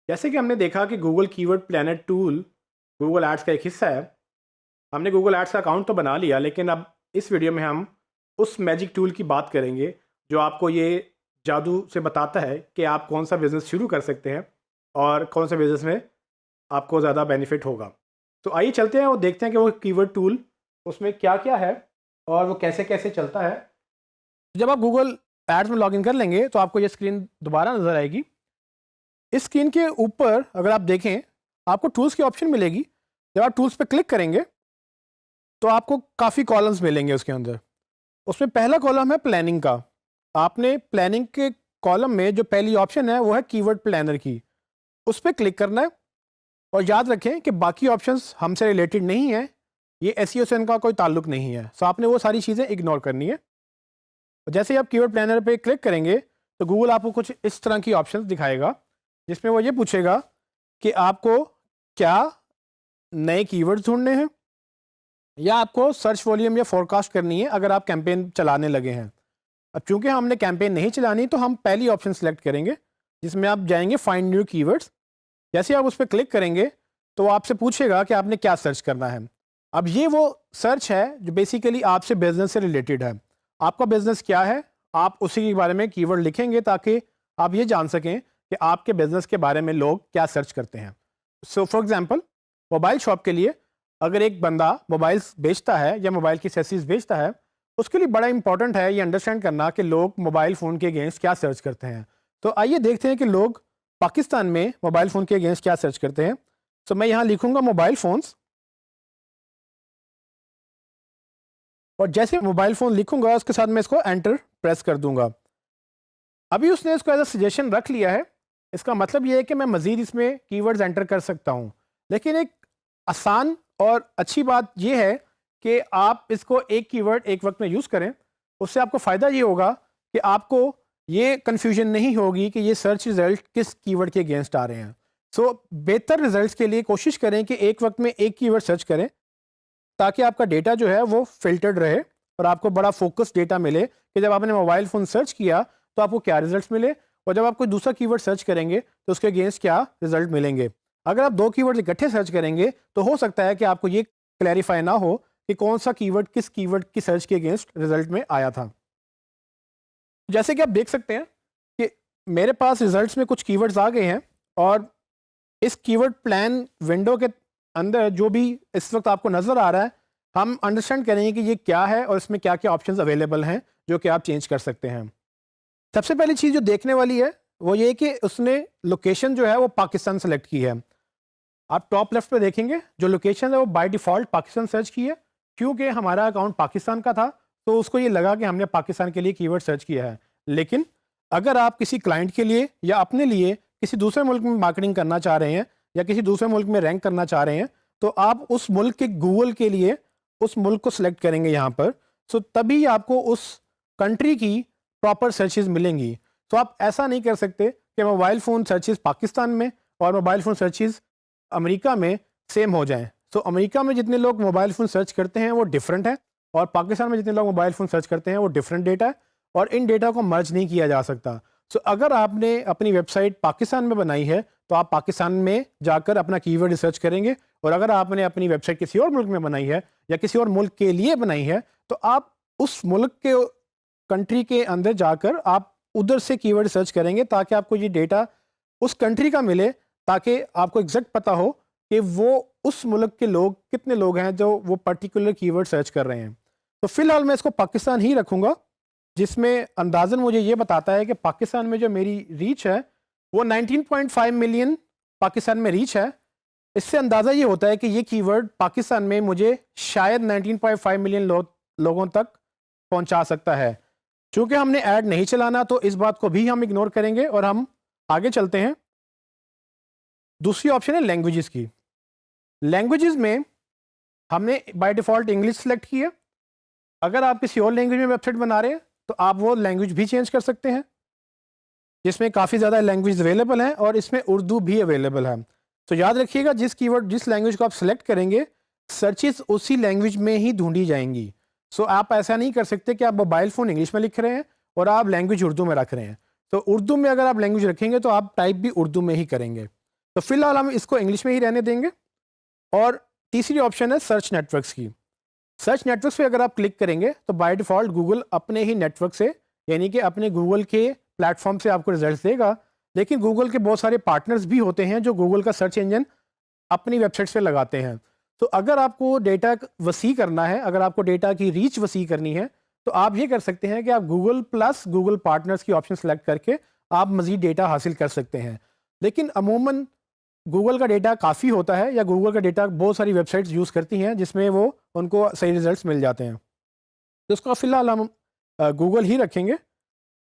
जैसे कि हमने देखा कि Google keyword planner tool Google ads का एक हिस्सा है। हमने गूगल एड्स का अकाउंट तो बना लिया, लेकिन अब इस वीडियो में हम उस मैजिक टूल की बात करेंगे जो आपको ये जादू से बताता है कि आप कौन सा बिज़नेस शुरू कर सकते हैं और कौन से बिज़नेस में आपको ज़्यादा बेनिफिट होगा। तो आइए चलते हैं और देखते हैं कि वो कीवर्ड टूल उसमें क्या क्या है और वो कैसे कैसे चलता है। जब आप गूगल एड्स में लॉगिन कर लेंगे तो आपको ये स्क्रीन दोबारा नज़र आएगी। इस स्क्रीन के ऊपर अगर आप देखें आपको टूल्स की ऑप्शन मिलेगी। जब आप टूल्स पे क्लिक करेंगे तो आपको काफ़ी कॉलम्स मिलेंगे उसके अंदर। उसमें पहला कॉलम है प्लानिंग का। आपने प्लानिंग के कॉलम में जो पहली ऑप्शन है वो है कीवर्ड प्लानर की, उस पर क्लिक करना है। और याद रखें कि बाकी ऑप्शंस हमसे रिलेटेड नहीं है, ये एसईओ से इनका कोई ताल्लुक नहीं है, सो आपने वो सारी चीज़ें इग्नोर करनी है। जैसे ही आप कीवर्ड प्लानर पे क्लिक करेंगे तो गूगल आपको कुछ इस तरह की ऑप्शंस दिखाएगा, जिसमें वो ये पूछेगा कि आपको क्या नए कीवर्ड्स ढूंढने हैं या आपको सर्च वॉल्यूम या फोरकास्ट करनी है अगर आप कैंपेन चलाने लगे हैं। अब चूंकि हमने कैंपेन नहीं चलानी तो हम पहली ऑप्शन सेलेक्ट करेंगे जिसमें आप जाएंगे फाइंड न्यू कीवर्ड्स। जैसे आप उस पर क्लिक करेंगे तो आपसे पूछेगा कि आपने क्या सर्च करना है। अब ये वो सर्च है जो बेसिकली आपसे बिजनेस से रिलेटेड है। आपका बिजनेस क्या है, आप उसी के बारे में कीवर्ड लिखेंगे ताकि आप ये जान सकें कि आपके बिजनेस के बारे में लोग क्या सर्च करते हैं। So for example mobile shop के लिए अगर एक बंदा मोबाइल्स बेचता है या मोबाइल की एक्सेसरीज बेचता है, उसके लिए बड़ा इंपॉर्टेंट है ये अंडरस्टैंड करना कि लोग मोबाइल फ़ोन के अगेंस्ट क्या सर्च करते हैं। तो आइए देखते हैं कि लोग पाकिस्तान में मोबाइल फ़ोन के अगेंस्ट क्या सर्च करते हैं। तो मैं यहाँ लिखूंगा मोबाइल फ़ोन्स, और जैसे मोबाइल फ़ोन लिखूंगा उसके साथ मैं इसको एंटर प्रेस कर दूंगा। अभी उसने इसको एज अ सजेशन रख लिया है। इसका मतलब ये है कि मैं मज़ीद इसमें कीवर्ड्स एंटर कर सकता हूँ, लेकिन एक आसान और अच्छी बात यह है कि आप इसको एक कीवर्ड एक वक्त में यूज़ करें। उससे आपको फ़ायदा ये होगा कि आपको ये कन्फ्यूजन नहीं होगी कि ये सर्च रिज़ल्ट किस कीवर्ड के अगेंस्ट आ रहे हैं। सो बेहतर रिजल्ट्स के लिए कोशिश करें कि एक वक्त में एक कीवर्ड सर्च करें ताकि आपका डेटा जो है वो फिल्टर्ड रहे और आपको बड़ा फोकस डेटा मिले कि जब आपने मोबाइल फ़ोन सर्च किया तो आपको क्या रिजल्ट्स मिले, और जब आप कोई दूसरा कीवर्ड सर्च करेंगे तो उसके अगेंस्ट क्या रिजल्ट मिलेंगे। अगर आप दो कीवर्ड इकट्ठे सर्च करेंगे तो हो सकता है कि आपको ये क्लैरिफाई ना हो कि कौन सा कीवर्ड किस कीवर्ड की सर्च के अगेंस्ट रिजल्ट में आया था। जैसे कि आप देख सकते हैं कि मेरे पास रिजल्ट्स में कुछ कीवर्ड्स आ गए हैं, और इस कीवर्ड प्लान विंडो के अंदर जो भी इस वक्त आपको नज़र आ रहा है, हम अंडरस्टैंड करेंगे कि ये क्या है और इसमें क्या क्या ऑप्शंस अवेलेबल हैं जो कि आप चेंज कर सकते हैं। सबसे पहली चीज़ जो देखने वाली है वो ये कि उसने लोकेशन जो है वो पाकिस्तान सेलेक्ट की है। आप टॉप लेफ्ट पे देखेंगे जो लोकेशन है वो बाय डिफ़ॉल्ट पाकिस्तान सर्च की है, क्योंकि हमारा अकाउंट पाकिस्तान का था तो उसको ये लगा कि हमने पाकिस्तान के लिए कीवर्ड सर्च किया है। लेकिन अगर आप किसी क्लाइंट के लिए या अपने लिए किसी दूसरे मुल्क में मार्केटिंग करना चाह रहे हैं या किसी दूसरे मुल्क में रैंक करना चाह रहे हैं तो आप उस मुल्क के गूगल के लिए उस मुल्क को सिलेक्ट करेंगे यहाँ पर। सो तभी आपको उस कंट्री की प्रॉपर सर्चेज मिलेंगी। तो आप ऐसा नहीं कर सकते कि मोबाइल फ़ोन सर्चेज पाकिस्तान में और मोबाइल फ़ोन सर्चेज अमेरिका में सेम हो जाएं। सो अमेरिका में जितने लोग मोबाइल फ़ोन सर्च करते हैं वो डिफरेंट है, और पाकिस्तान में जितने लोग मोबाइल फ़ोन सर्च करते हैं वो डिफरेंट डेटा है, और इन डेटा को मर्ज नहीं किया जा सकता। सो अगर आपने अपनी वेबसाइट पाकिस्तान में बनाई है तो आप पाकिस्तान में जाकर अपना कीवर्ड रिसर्च करेंगे, और अगर आपने अपनी वेबसाइट किसी और मुल्क में बनाई है या किसी और मुल्क के लिए बनाई है तो आप उस मुल्क के कंट्री के अंदर जाकर आप उधर से कीवर्ड सर्च करेंगे ताकि आपको ये डेटा उस कंट्री का मिले, ताकि आपको एग्जैक्ट पता हो कि वो उस मुल्क के लोग कितने लोग हैं जो वो पर्टिकुलर कीवर्ड सर्च कर रहे हैं। तो फिलहाल मैं इसको पाकिस्तान ही रखूँगा, जिसमें अंदाज़न मुझे ये बताता है कि पाकिस्तान में जो मेरी रीच है वो 19.5 मिलियन पाकिस्तान में रीच है। इससे अंदाज़ा ये होता है कि ये कीवर्ड पाकिस्तान में मुझे शायद 19.5 मिलियन लोगों तक पहुंचा सकता है। चूँकि हमने ऐड नहीं चलाना तो इस बात को भी हम इग्नोर करेंगे और हम आगे चलते हैं। दूसरी ऑप्शन है लैंग्वेजेस की। लैंग्वेजेस में हमने बाय डिफ़ॉल्ट इंग्लिश सेलेक्ट की है। अगर आप किसी और लैंग्वेज में वेबसाइट बना रहे हैं तो आप वो लैंग्वेज भी चेंज कर सकते हैं, जिसमें काफ़ी ज़्यादा लैंग्वेज अवेलेबल हैं और इसमें उर्दू भी अवेलेबल है। तो याद रखिएगा जिस लैंग्वेज को आप सेलेक्ट करेंगे सर्चेस उसी लैंग्वेज में ही ढूंढी जाएंगी। सो आप ऐसा नहीं कर सकते कि आप मोबाइल फ़ोन इंग्लिश में लिख रहे हैं और आप लैंग्वेज उर्दू में रख रहे हैं। तो उर्दू में अगर आप लैंग्वेज रखेंगे तो आप टाइप भी उर्दू में ही करेंगे। تو فی الحال ہم اس کو انگلش میں ہی رہنے دیں گے. اور تیسری آپشن ہے سرچ نیٹ ورکس کی. سرچ نیٹ ورکس پہ اگر آپ کلک کریں گے تو بائی ڈیفالٹ گوگل اپنے ہی نیٹ ورک سے یعنی کہ اپنے گوگل کے پلیٹ فارم سے آپ کو ریزلٹس دے گا. لیکن گوگل کے بہت سارے پارٹنرز بھی ہوتے ہیں جو گوگل کا سرچ انجن اپنی ویب سائٹس پہ لگاتے ہیں. تو اگر آپ کو ڈیٹا وسیع کرنا ہے, اگر آپ کو ڈیٹا کی ریچ وسیع کرنی ہے, تو آپ یہ کر سکتے ہیں کہ آپ گوگل پلس گوگل پارٹنرز کی آپشن سلیکٹ کر کے آپ مزید ڈیٹا حاصل کر سکتے ہیں. لیکن عموماً گوگل کا ڈیٹا کافی ہوتا ہے, یا گوگل کا ڈیٹا بہت ساری ویب سائٹس یوز کرتی ہیں جس میں وہ ان کو صحیح ریزلٹس مل جاتے ہیں. تو اس کا فی الحال ہم گوگل ہی رکھیں گے.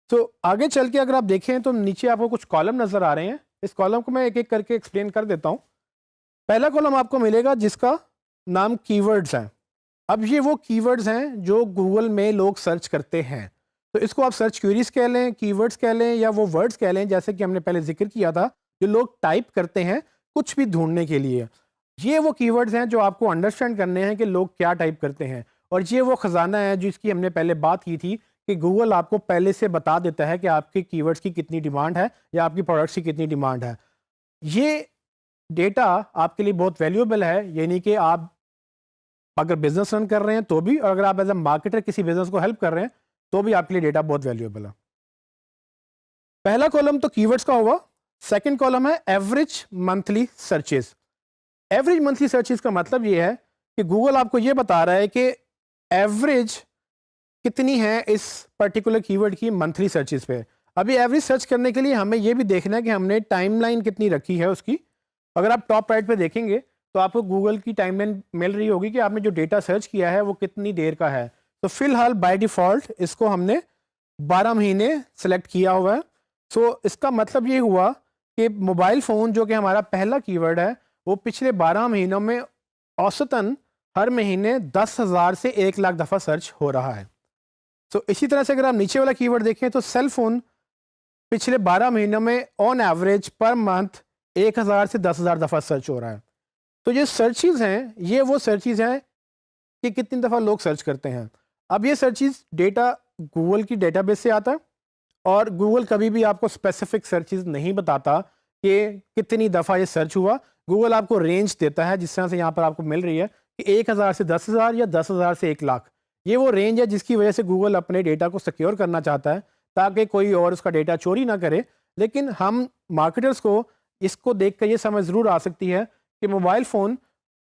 تو آگے چل کے اگر آپ دیکھیں تو نیچے آپ کو کچھ کالم نظر آ رہے ہیں. اس کالم کو میں ایک ایک کر کے ایکسپلین کر دیتا ہوں. پہلا کالم آپ کو ملے گا جس کا نام کی ورڈز ہیں. اب یہ وہ کی ورڈز ہیں جو گوگل میں لوگ سرچ کرتے ہیں. تو اس کو آپ سرچ کیوریز کہہ لیں, کی ورڈز کہہ لیں, یا وہ ورڈز کہہ لیں جیسے کہ ہم نے پہلے ذکر کیا تھا جو لوگ ٹائپ کرتے ہیں کچھ بھی ڈھونڈنے کے لیے. یہ وہ کی ورڈز ہیں جو آپ کو انڈرسٹینڈ کرنے ہیں کہ لوگ کیا ٹائپ کرتے ہیں. اور یہ وہ خزانہ ہے جس کی ہم نے پہلے بات کی تھی کہ گوگل آپ کو پہلے سے بتا دیتا ہے کہ آپ کے کی ورڈز کی کتنی ڈیمانڈ ہے یا آپ کی پروڈکٹس کی کتنی ڈیمانڈ ہے. یہ ڈیٹا آپ کے لیے بہت ویلیوبل ہے, یعنی کہ آپ اگر بزنس رن کر رہے ہیں تو بھی, اور اگر آپ ایز اے مارکیٹر کسی بزنس کو ہیلپ کر رہے ہیں تو بھی آپ کے لیے ڈیٹا بہت ویلیوبل ہے. پہلا کالم تو کی ورڈز کا ہوا. سیکنڈ کالم ہے average monthly searches. Average monthly searches کا مطلب یہ ہے کہ گوگل آپ کو یہ بتا رہا ہے کہ ایوریج کتنی ہے اس پرٹیکولر کی ورڈ کی منتھلی سرچز پہ. ابھی ایوریج سرچ کرنے کے لیے ہمیں یہ بھی دیکھنا ہے کہ ہم نے ٹائم لائن کتنی رکھی ہے اس کی. اگر آپ ٹاپ رائٹ پہ دیکھیں گے تو آپ کو گوگل کی ٹائم لائن مل رہی ہوگی کہ آپ نے جو ڈیٹا سرچ کیا ہے وہ کتنی دیر کا ہے. تو فی الحال بائی ڈیفالٹ اس کو ہم نے 12 مہینے سلیکٹ کیا ہوا ہے. سو اس کا مطلب یہ ہوا کہ موبائل فون جو کہ ہمارا پہلا کی ورڈ ہے وہ پچھلے 12 مہینوں میں اوسطاً ہر مہینے 10,000 سے 1,00,000 دفعہ سرچ ہو رہا ہے. سو اسی طرح سے اگر آپ نیچے والا کی ورڈ دیکھیں تو سیل فون پچھلے 12 مہینوں میں آن ایوریج پر منتھ 1,000 سے 10,000 دفعہ سرچ ہو رہا ہے. تو یہ سرچز ہیں, یہ وہ سرچز ہیں کہ کتنی دفعہ لوگ سرچ کرتے ہیں. اب یہ سرچز ڈیٹا گوگل کی ڈیٹا بیس سے آتا ہے, اور گوگل کبھی بھی آپ کو اسپیسیفک سرچز نہیں بتاتا کہ کتنی دفعہ یہ سرچ ہوا. گوگل آپ کو رینج دیتا ہے, جس طرح سے یہاں پر آپ کو مل رہی ہے کہ 1,000 سے 10,000 یا 10,000 سے 1,00,000. یہ وہ رینج ہے جس کی وجہ سے گوگل اپنے ڈیٹا کو سیکیور کرنا چاہتا ہے تاکہ کوئی اور اس کا ڈیٹا چوری نہ کرے. لیکن ہم مارکیٹرز کو اس کو دیکھ کر یہ سمجھ ضرور آ سکتی ہے کہ موبائل فون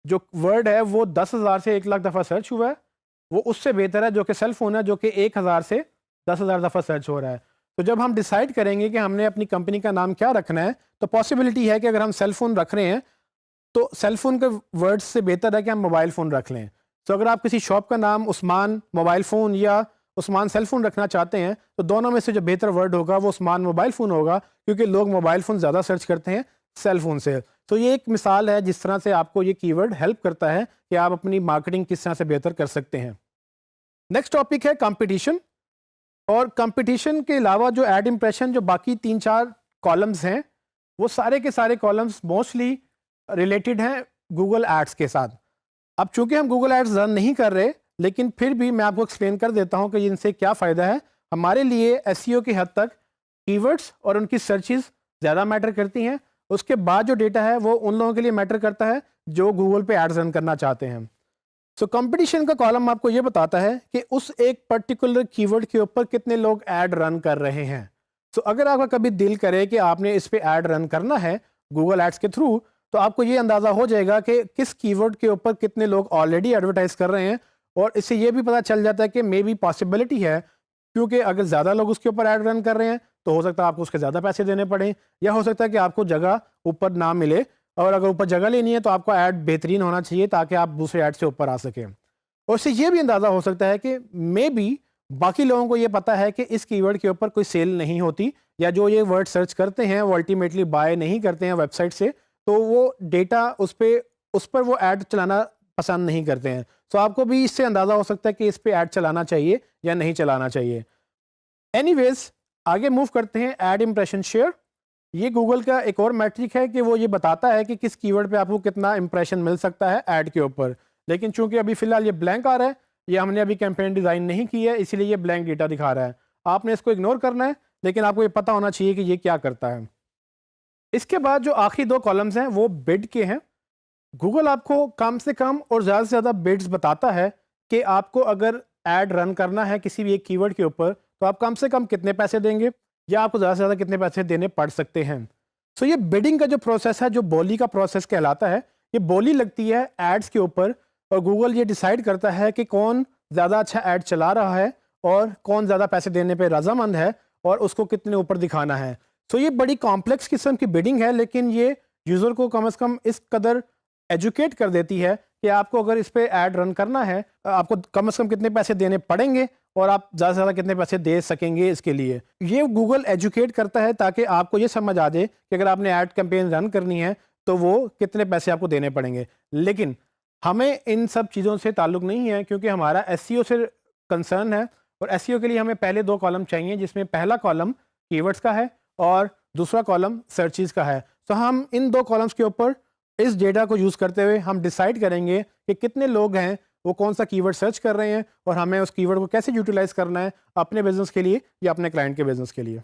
جو ورڈ ہے وہ 10,000 سے 1,00,000 دفعہ سرچ ہوا ہے, وہ اس سے بہتر ہے جو کہ سیل فون ہے جو کہ 1,000 سے 10,000 دفعہ سرچ ہو رہا ہے. تو جب ہم ڈیسائیڈ کریں گے کہ ہم نے اپنی کمپنی کا نام کیا رکھنا ہے, تو پاسبلٹی ہے کہ اگر ہم سیل فون رکھ رہے ہیں تو سیل فون کے ورڈ سے بہتر ہے کہ ہم موبائل فون رکھ لیں. تو اگر آپ کسی شاپ کا نام عثمان موبائل فون یا عثمان سیل فون رکھنا چاہتے ہیں تو دونوں میں سے جو بہتر ورڈ ہوگا وہ عثمان موبائل فون ہوگا, کیونکہ لوگ موبائل فون زیادہ سرچ کرتے ہیں سیل فون سے. تو یہ ایک مثال ہے جس طرح سے آپ کو یہ کی ورڈ ہیلپ کرتا ہے کہ آپ اپنی مارکیٹنگ کس طرح سے بہتر کر سکتے ہیں. نیکسٹ ٹاپک ہے کمپٹیشن. اور کمپٹیشن کے علاوہ جو ایڈ امپریشن جو باقی 3-4 کالمز ہیں وہ سارے کے سارے کالمز موسٹلی ریلیٹڈ ہیں گوگل ایڈس کے ساتھ. اب چونکہ ہم گوگل ایڈس رن نہیں کر رہے, لیکن پھر بھی میں آپ کو ایکسپلین کر دیتا ہوں کہ ان سے کیا فائدہ ہے. ہمارے لیے ایس ای او کی حد تک کی ورڈس اور ان کی سرچز زیادہ میٹر کرتی ہیں. اس کے بعد جو ڈیٹا ہے وہ ان لوگوں کے لیے میٹر کرتا ہے جو گوگل پہ ایڈز رن کرنا چاہتے ہیں. سو کمپٹیشن کا کالم آپ کو یہ بتاتا ہے کہ اس ایک پرٹیکولر کی ورڈ کے اوپر کتنے لوگ ایڈ رن کر رہے ہیں. سو اگر آپ کا کبھی دل کرے کہ آپ نے اس پہ ایڈ رن کرنا ہے گوگل ایڈس کے تھرو, تو آپ کو یہ اندازہ ہو جائے گا کہ کس کی ورڈ کے اوپر کتنے لوگ آلریڈی ایڈورٹائز کر رہے ہیں. اور اس سے یہ بھی پتہ چل جاتا ہے کہ مے بی پاسبلٹی ہے, کیونکہ اگر زیادہ لوگ اس کے اوپر ایڈ رن کر رہے ہیں تو ہو سکتا ہے آپ کو اس کے زیادہ پیسے دینے پڑیں, یا ہو سکتا ہے کہ آپ کو جگہ اوپر نہ ملے, اور اگر اوپر جگہ لینی ہے تو آپ کو ایڈ بہترین ہونا چاہیے تاکہ آپ دوسرے ایڈ سے اوپر آ سکیں. اور اس سے یہ بھی اندازہ ہو سکتا ہے کہ مے بی باقی لوگوں کو یہ پتہ ہے کہ اس کی ورڈ کے اوپر کوئی سیل نہیں ہوتی, یا جو یہ ورڈ سرچ کرتے ہیں وہ الٹیمیٹلی بائی نہیں کرتے ہیں ویب سائٹ سے, تو وہ ڈیٹا اس پر وہ ایڈ چلانا پسند نہیں کرتے ہیں. سو آپ کو بھی اس سے اندازہ ہو سکتا ہے کہ اس پہ ایڈ چلانا چاہیے یا نہیں چلانا چاہیے. اینی ویز آگے موو کرتے ہیں ایڈ امپریشن شیئر. یہ گوگل کا ایک اور میٹرک ہے کہ وہ یہ بتاتا ہے کہ کس کی ورڈ پہ آپ کو کتنا امپریشن مل سکتا ہے ایڈ کے اوپر. لیکن چونکہ ابھی فی الحال یہ بلینک آ رہا ہے, یہ ہم نے ابھی کیمپین ڈیزائن نہیں کی ہے, اسی لیے یہ بلینک ڈیٹا دکھا رہا ہے. آپ نے اس کو اگنور کرنا ہے, لیکن آپ کو یہ پتہ ہونا چاہیے کہ یہ کیا کرتا ہے. इसके बाद जो आखिरी दो कॉलम्स हैं वो बिड के हैं। गूगल आपको कम से कम और ज़्यादा से ज़्यादा बिड्स बताता है कि आपको अगर ऐड रन करना है किसी भी एक कीवर्ड के ऊपर तो आप कम से कम कितने पैसे देंगे या आपको ज़्यादा से ज़्यादा कितने पैसे देने पड़ सकते हैं। सो ये बिडिंग का जो प्रोसेस है, जो बोली का प्रोसेस कहलाता है, ये बोली लगती है एड्स के ऊपर और गूगल ये डिसाइड करता है कि कौन ज़्यादा अच्छा ऐड चला रहा है और कौन ज़्यादा पैसे देने पे रजामंद है और उसको कितने ऊपर दिखाना है। सो ये बड़ी कॉम्प्लेक्स किस्म की बिडिंग है, लेकिन ये यूज़र को कम से कम इस कदर एजुकेट कर देती है कि आपको अगर इस पे ऐड रन करना है आपको कम से कम कितने पैसे देने पड़ेंगे और आप ज़्यादा से ज़्यादा कितने पैसे दे सकेंगे इसके लिए। ये गूगल एजुकेट करता है ताकि आपको ये समझ आ जाए कि अगर आपने ऐड कैंपेन रन करनी है तो वो कितने पैसे आपको देने पड़ेंगे। लेकिन हमें इन सब चीज़ों से ताल्लुक़ नहीं है क्योंकि हमारा एसईओ से कंसर्न है और एसईओ के लिए हमें पहले दो कॉलम चाहिए जिसमें पहला कॉलम कीवर्ड्स का है और दूसरा कॉलम सर्चेस का है। तो हम इन दो कॉलम्स के ऊपर इस डेटा को यूज़ करते हुए हम डिसाइड करेंगे कि कितने लोग हैं वो कौन सा कीवर्ड सर्च कर रहे हैं और हमें उस कीवर्ड को कैसे यूटिलाइज करना है अपने बिजनेस के लिए या अपने क्लाइंट के बिजनेस के लिए।